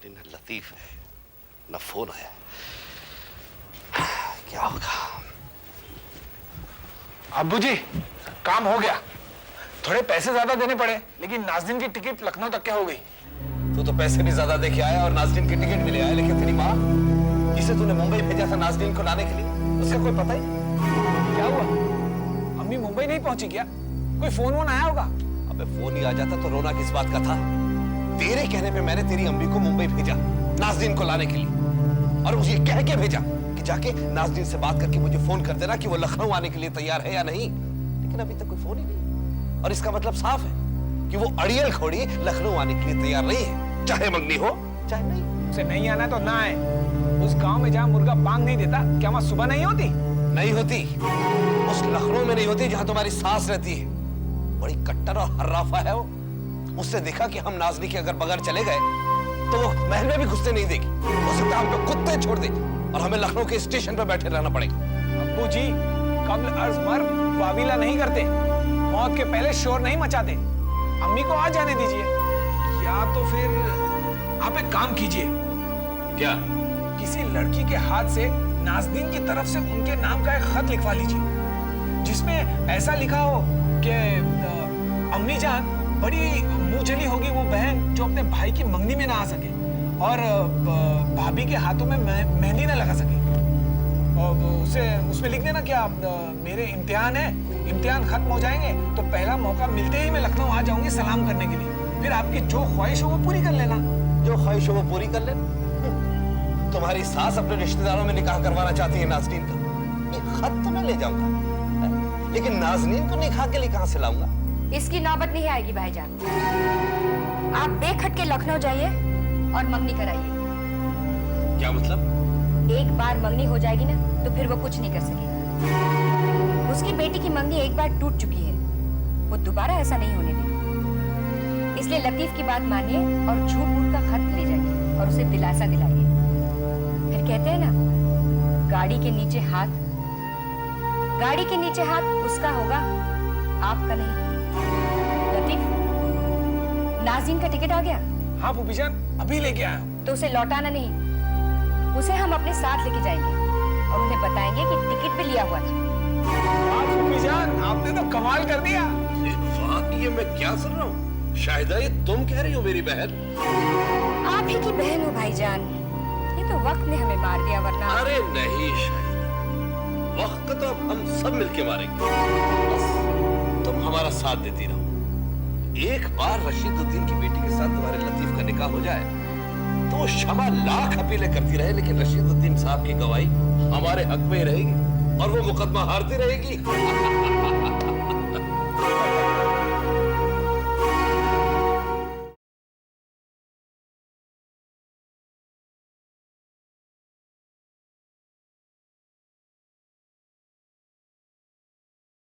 नहीं ना लतीफ है ना फोन आया। क्या होगा? अब्बू जी, काम हो गया। थोड़े पैसे ज्यादा देने पड़े, लेकिन नाज़रीन की टिकट लखनऊ तक के हो गई। तू तो पैसे भी ज्यादा देके आया और नाज़रीन की टिकट भी ले आया, लेकिन तेरी माँ जिसे तूने मुंबई भेजा था नाज़रीन को लाने के लिए, उसका कोई पता ही नहीं। क्या हुआ? अम्मी मुंबई नहीं पहुंची क्या? कोई फोन वोन आया होगा? अबे फोन ही आ जाता तो रोना किस बात का था? तेरे कहने पे मैंने तेरी अम्मी को मुंबई भेजा नाज़रीन को लाने के लिए, और मुझे कह के भेजा कि जाके नाज़रीन से बात करके मुझे फोन कर देना कि वो लखनऊ आने के लिए तैयार है या नहीं। लेकिन अभी तक कोई फोन ही नहीं, और इसका मतलब साफ है कि वो अड़ियल खोड़ी लखनऊ आने के लिए तैयार नहीं है, चाहे मंगनी हो चाहे नहीं। उसे नहीं आना तो ना आए। उस गांव में जहाँ मुर्गा बांग नहीं देता, क्या वहाँ सुबह नहीं होती? नहीं होती। उस लखनऊ में नहीं होती जहाँ तुम्हारी सास रहती है। बड़ी कट्टर और हर्राफा है वो। उसने देखा कि हम नाज़नी के अगर बगैर चले गए तो वो महल में भी घुसने नहीं देगी। हो सकता है हम पे कुत्ते छोड़ दे और हमें लखनऊ के स्टेशन पर बैठे रहना पड़ेगा। अब्बू जी, कब्ल अर्ज मर वाविला नहीं करते, मौत के पहले शोर नहीं मचाते। अम्मी को आ जाने दीजिए, या तो फिर आप एक काम कीजिए। क्या? किसी लड़की के हाथ से नाज़नीन की तरफ से उनके नाम का एक खत लिखवा लीजिए, जिसमें ऐसा लिखा हो कि अम्मी जान बड़ी मुंह जली होगी वो बहन जो अपने भाई की मंगनी में ना आ सके, और भाभी के हाथों में मेहंदी ना लगा सके। और उसे उसमें लिख देना क्या, मेरे इम्तिहान है, इम्तिहान खत्म हो जाएंगे तो पहला मौका मिलते ही मैं लखनऊ आ जाऊंगी सलाम करने के लिए। फिर आपकी जो ख्वाहिश हो वो पूरी कर लेना। जो ख्वाहिश हो वो पूरी कर लेना। तुम्हारी सास अपने रिश्तेदारों में निकाह करवाना चाहती है नाज़नीन का, ये खत तो मैं ले जाऊंगा, लेकिन नाज़नीन को निकाह के लिए कहां से लाऊंगा? इसकी नौबत नहीं आएगी भाईजान। आप बेखटके लखनऊ जाइए और मंगनी कराइए। क्या मतलब? एक बार मंगनी हो जाएगी ना तो फिर वो कुछ नहीं कर सकेगी। उसकी बेटी की मंगनी एक बार टूट चुकी है, वो दोबारा ऐसा नहीं होने देगी। इसलिए लतीफ की बात मानिए और झूठ मूठ का खत ले जाइए और उसे दिलासा दिलाइए। फिर कहते हैं ना, गाड़ी के नीचे हाथ उसका होगा, आपका नहीं। लतीफ, नाज़रीन का टिकट आ गया? हाँ फूफी जान, अभी लेके आया हूँ। तो उसे लौटाना नहीं, उसे हम अपने साथ लेके जाएंगे और उन्हें बताएंगे कि टिकट भी लिया हुआ था। वाह फूफी जान, आपने तो कमाल कर दिया। वाह, ये मैं क्या सुन रहा हूँ? शाहिदा, ये तुम कह रही हो मेरी बहन? आप ही की बहन हो भाईजान। ये तो वक्त ने हमें मार दिया, वरना। अरे नहीं शाहिदा, वक्त को तो अब हम सब मिलके मारेंगे। बस तुम हमारा साथ देती रहो। एक बार रशीदुद्दीन की बेटी के साथ तुम्हारे लतीफ का निकाह हो जाए तो वो क्षमा लाख अपीलें करती रहे, लेकिन रशीदुद्दीन साहब की गवाही हमारे हक में ही रहेगी और वो मुकदमा हारती रहेगी।